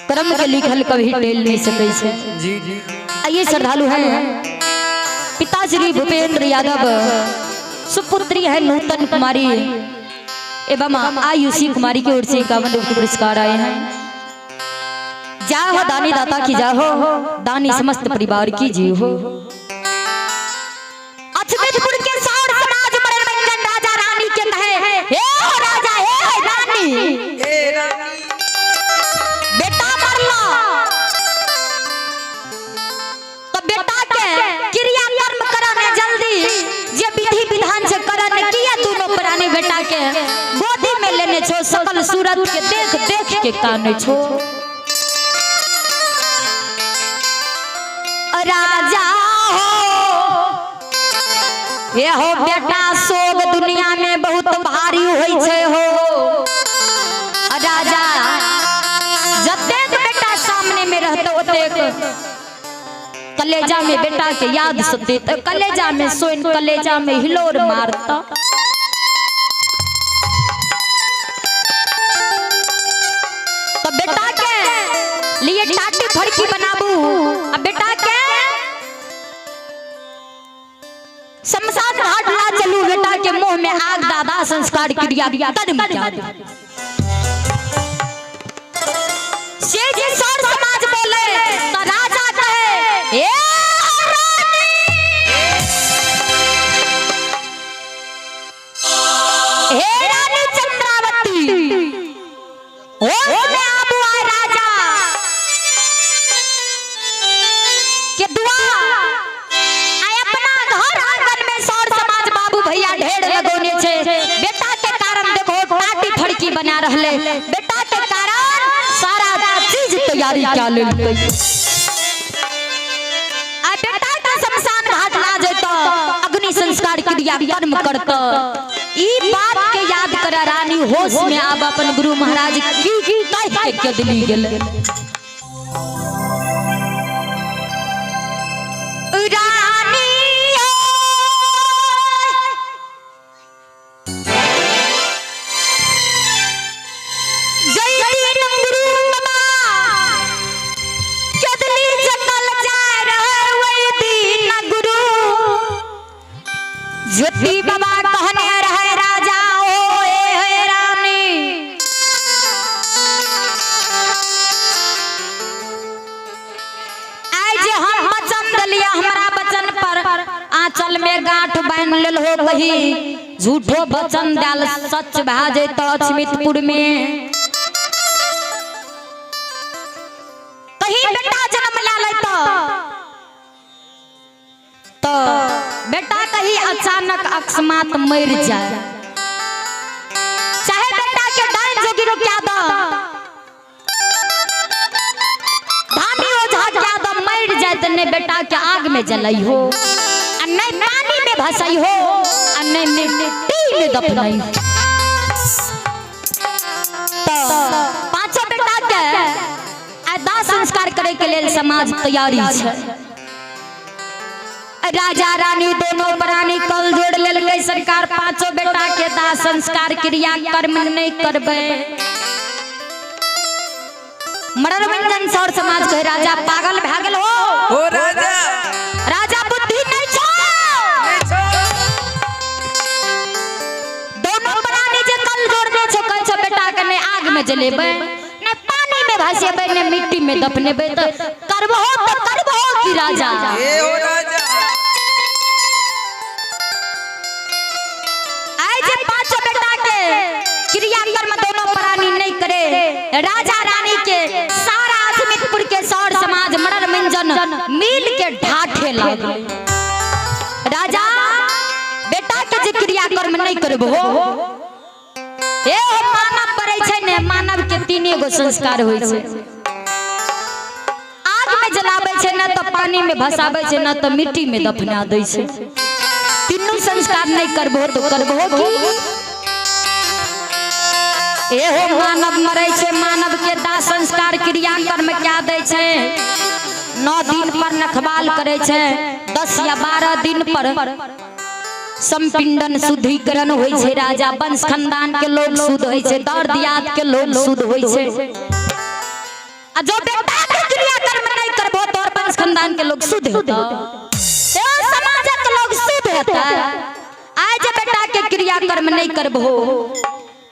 कर्म के लिखल कभी टेल नहीं सके छे। जी जी आइए श्रद्धालु हैं पिता श्री भूपेंद्र यादव, सुपुत्री है नूतन कुमारी एवं आयुषी कुमारी की ओर से 51 रुपये पुरस्कार आए हैं। जा हो दानी दाता की जा हो, दानी समस्त परिवार की जी हो। अछमेतपुर के सौर समाज मनोरंजन राजा रानी के कहे हे हो राजा हे रानी बेटा मरला तो बेटा के क्रिया कर्म कराने जल्दी जे विधि विधान से करने किया दोनों प्राणी बेटा के गोदी में लेने छो, सकल सूरत के देख देख के काने छो। राजा ये हो बेटा सोग दुनिया में बहुत भारी होई छे हो। राजा जतेक बेटा सामने में रहते ओतेक कलेजा में बेटा के याद सते, कलेजा में सोइन कलेजा में हिलोर मारता। तो बेटा के लिए टाटी फड़की बनाबू, अब बेटा के शमशान घाट ला चलू, बेटा के मुंह में आग दादा संस्कार क्रिया कर्म क्या से जी सौर समाज बोले तो राजा कहे ए रानी हे रानी चंद्रावती ओ मैं आबू आ राजा के दुआ लगोने छे। बेटा के कारण देखो टाटी फड़की बना रहले, बेटा के कारण सारा चीज तैयारी क्या ले आ बेटा का शमशान घाट ला जतो अग्नि संस्कार क्रिया कर्म करत। ई बात के याद करा रानी होश में अब अपन गुरु महाराज की कह के दिली गेल। ज्योति बाबा कहने रहे राजा ओ ए रानी आज हम वचन दिलिया हमारा वचन पर आंचल में गांठ बांध लेल हो, कही झूठो वचन डाल सच भा जेतो अछमितपुर में। कहीं बेटा जन्म ला लेतो तो बेटा कहीं अचानक अकस्मात मर जाए, चाहे बेटा के डाइन जोगिरो क्या दो धामी ओझा क्या दो मर जाए तो ने बेटा के आग में जलाई हो, नहीं पानी में भसाई हो, नहीं मिट्टी में दफनाई हो। तो पांचों बेटा के दाह संस्कार करे के लिए समाज तैयारी है। राजा रानी दोनों प्राणी कल जोड़ लेल गई सरकार, पांचों बेटा के दाह संस्कार क्रिया कर्म नहीं करबे। मनोरंजन सौर समाज कहे राजा पागल भागल हो राजा राजा बुद्धि नहीं छो। दोनों प्राणी जे कल जोड़ दे छो कह छो बेटा के ने आग में जलेबे, ने पानी में भासेबे, ने मिट्टी में दफनेबे तो करबो की राजा ए हो राजा क्रिया कर्म दोनों प्राणी नहीं करे। राजा रानी के सारा अछमितपुर के सौर समाज मनोरंजन मिल के ढाठे लगे। राजा बेटा के जे क्रिया कर्म नहीं करबो ए मानव पड़े छै ने, मानव के तीने गो संस्कार होय छै। आग में जलाबै छै न तो पानी में भसाबै छै न तो मिट्टी में दफना दै छै। तीनों संस्कार नहीं करबो तो करबो की एहो मानव मरे छे, मानव के दाह संस्कार क्रिया कर्म क्या दे छे। 9 दिन पर नखवाल करे छे, 10 या 12 दिन पर संपिंडन शुद्धिकरण होय छे। राजा वंश खानदान के लोग शुद्ध होय छे, दर दियाद के लोग शुद्ध होय छे। जो बेटा के क्रिया कर्म नहीं करबो तो वंश खानदान के लोग शुद्ध होता ए समाज के लोग शुद्ध होता आज बेटा के क्रिया कर्म नहीं करबो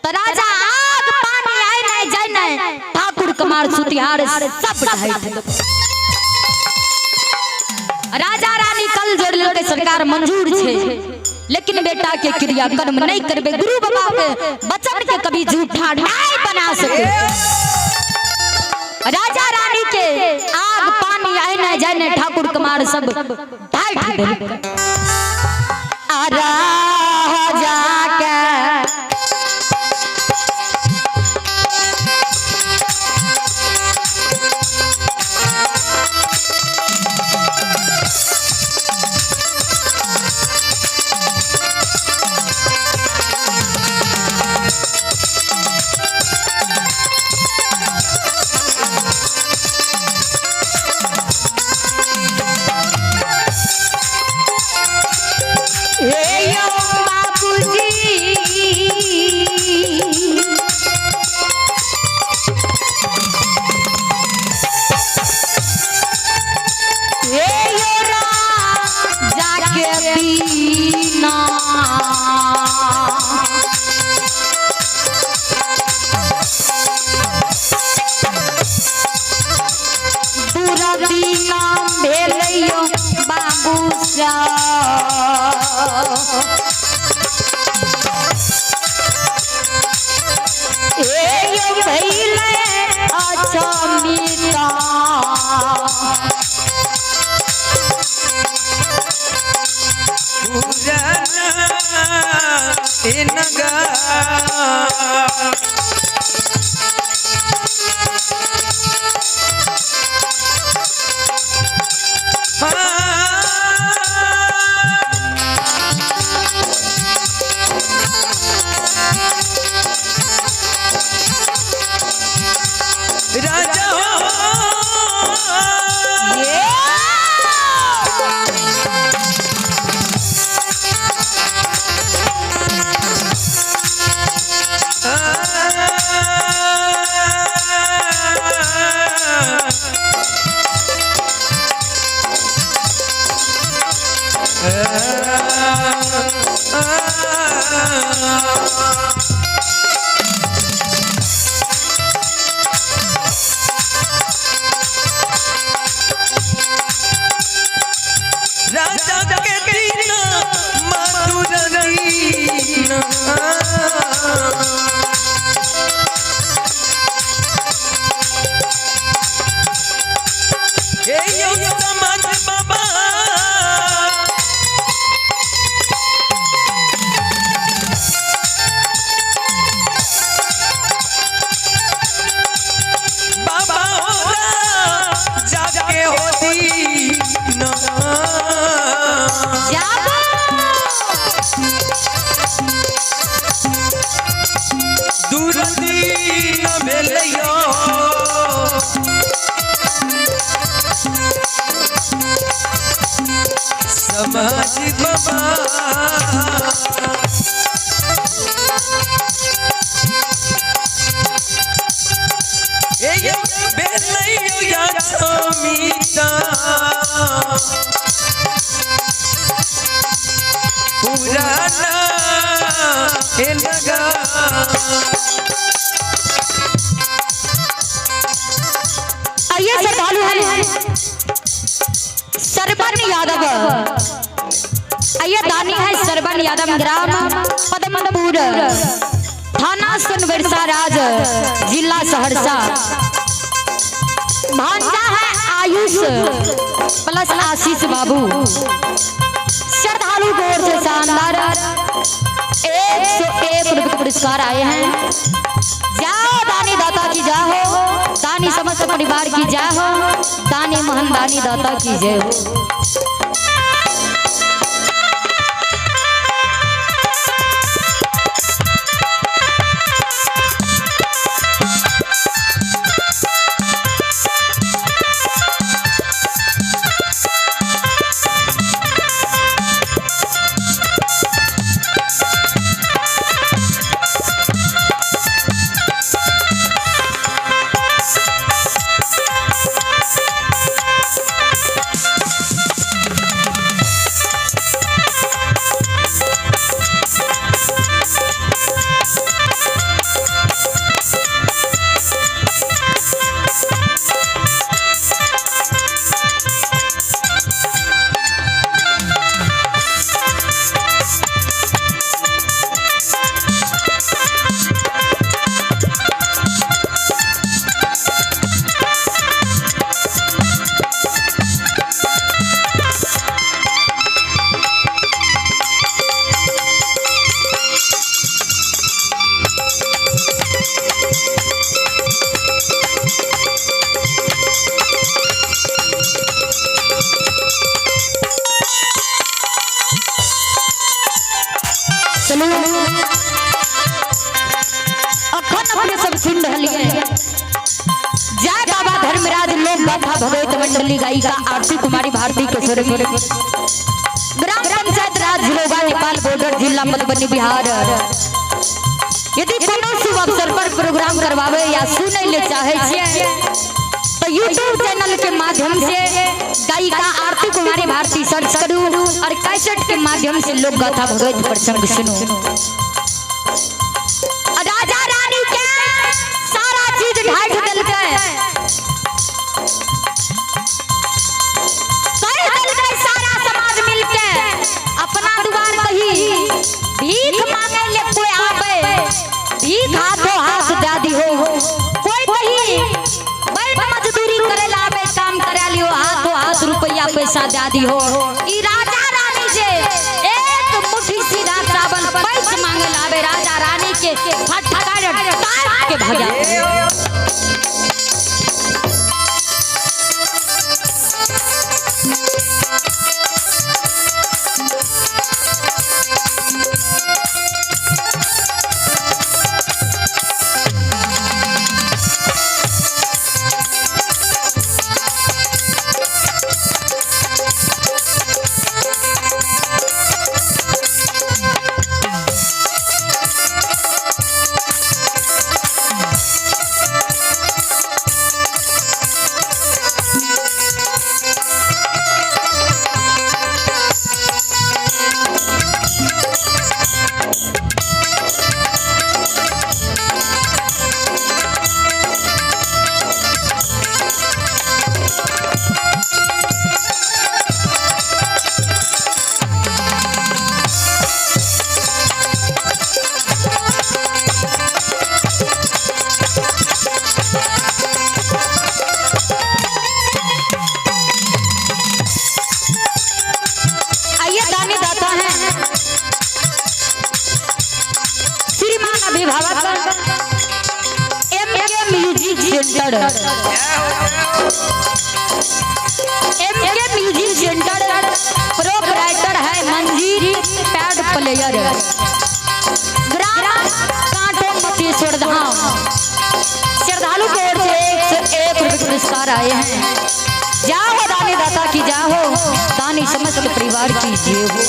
तो राजा आग पानी आए नहीं जाए नहीं ठाकुर कुमार सुतिहार सब ढाई राजा रानी कल जोड़ लेके सरकार मंजूर छे लेकिन बेटा के क्रिया कर्म नहीं करबे गुरु बाबा के बचन के कभी झूठा नहीं बना सके राजा रानी के आग पानी आए न जाने ठाकुर कुमार सब ढाई दे राजा के सरवन यादव ग्राम पदमपुर थाना सोनबरसा राज जिला सहरसा। भांजा है आयुष प्लस आशीष बाबू। श्रद्धालु गौर से शानदार 101 रुपये पुरस्कार आए हैं। जाओ दानी दाता की जय हो, दानी समस्त परिवार की जय हो, दानी महान दानी दाता की जय हो। सुन रही है। जय बाबा धर्मराज लोक गाथा भगवत मंडली गायिका आरती कुमारी भारती के स्वर में ग्राम पंचायत राज झिरोगा नेपाल बॉर्डर जिला मधुबनी बिहार। यदि कोनो शुभ अवसर पर प्रोग्राम करवावे या सुने ले चाहे छिए तो यूट्यूब चैनल के माध्यम से गायिका आरती कुमारी भारती सर्च करू और कैसेट के माध्यम से लोक गाथा भगवत प्रसंग सुनो। राजा रानी के सारा चीज ढाट दिल के सारा समाज मिलके अपना दुआर कही भीख मांगे ले कोई आवे भीख हाथों हाथ दादी हो कोई कही बैठ मजदूरी करे लावे काम करे लियो हाथों हाथ रुपया पैसा दादी हो। ई राजा रानी जे एक मुट्ठी सीधा चावल पैस मांगे लावे राजा रानी के फटकार टाट के भगा। एमके म्यूजिक सेंटर प्रोपराइटर है मंजीर पैड प्लेयर ग्राम कांटो मटेश्वर धाम। श्रद्धालु की ओर से 101 रुपये पुरस्कार आए हैं। जाओ दानी दाता की जाओ दानी समस्त परिवार की जय हो।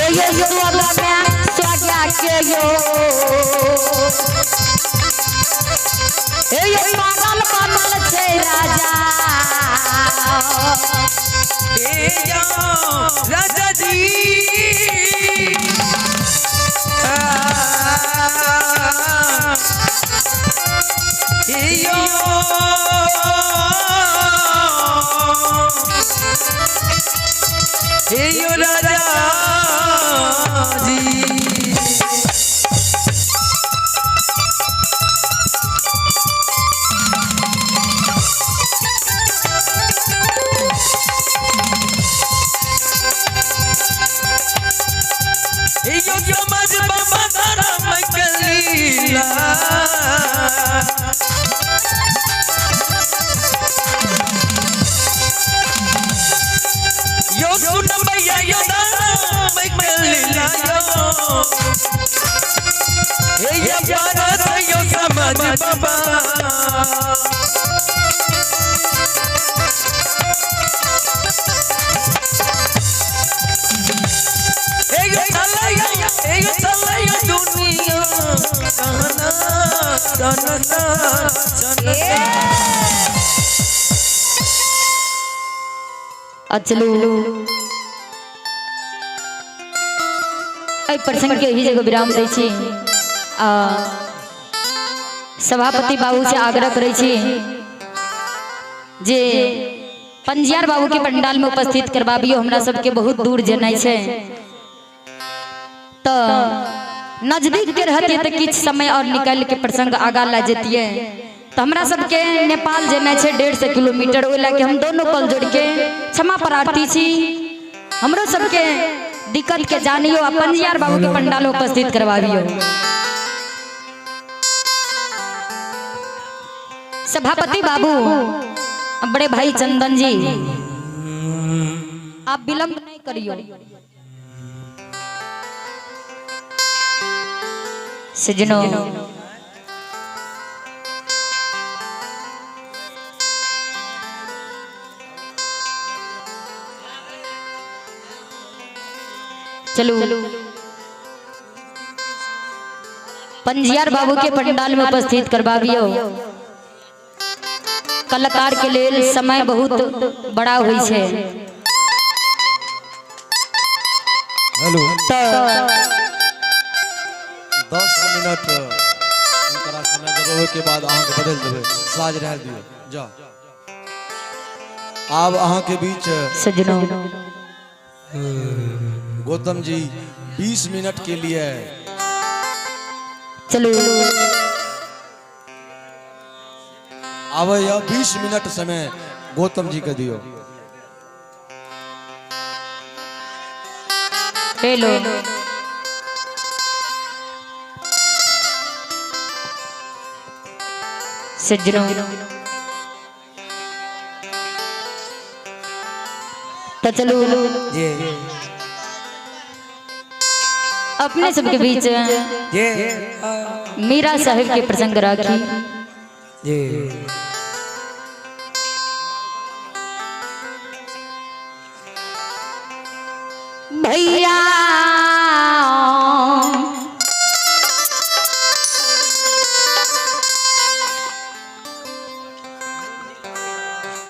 यो स्वागा में स्वागा के यो यो पागल बनल छे राजा राजा जी यो राजा जी यो समझ बाबा धर्म कलीला यो सुन भैया यो धर्म कलीला यो प्यारा यो समझ बाबा चलू प्रसंग के ही जगह विराम दै छी सभापति बाबू से आग्रह करे छी जे पंजियार बाबू के पंडाल में उपस्थित करवाबियो हमरा सबके बहुत दूर जेनाइ छै तो नजदीक के रहती तो किछ समय और निकाल के प्रसंग आगा ला जतिए तो हमरा सबके नेपाल जेना छै 150 किलोमीटर ओइ ला के हम दोनों कल जोड़ के क्षमा प्रार्थी छी हमरो सबके दिक्कत के जानियो आ पंजियार बाबू के पंडाल में उपस्थित करवाबियो। सभापति बाबू बड़े भाई चंदन जी आप विलंब नहीं करियो। सजनों चलो पंजियार बाबू के पंडाल में उपस्थित करवाबियो। कलाकार के लेल समय बहुत बड़ा हुई छे। हेलो तो 10 मिनट इनकरा समय देबे के बाद अहाँ के बदल देबे साज रह दियो जा आब अहाँ के बीच सजनों गौतम जी 20 मिनट के लिए चलो अब यह 20 मिनट समय गौतम जी के दियो। हेलो सजनों तो चलो जी अपने सबके बीच जी मीरा साहिब के प्रसंग राखी जी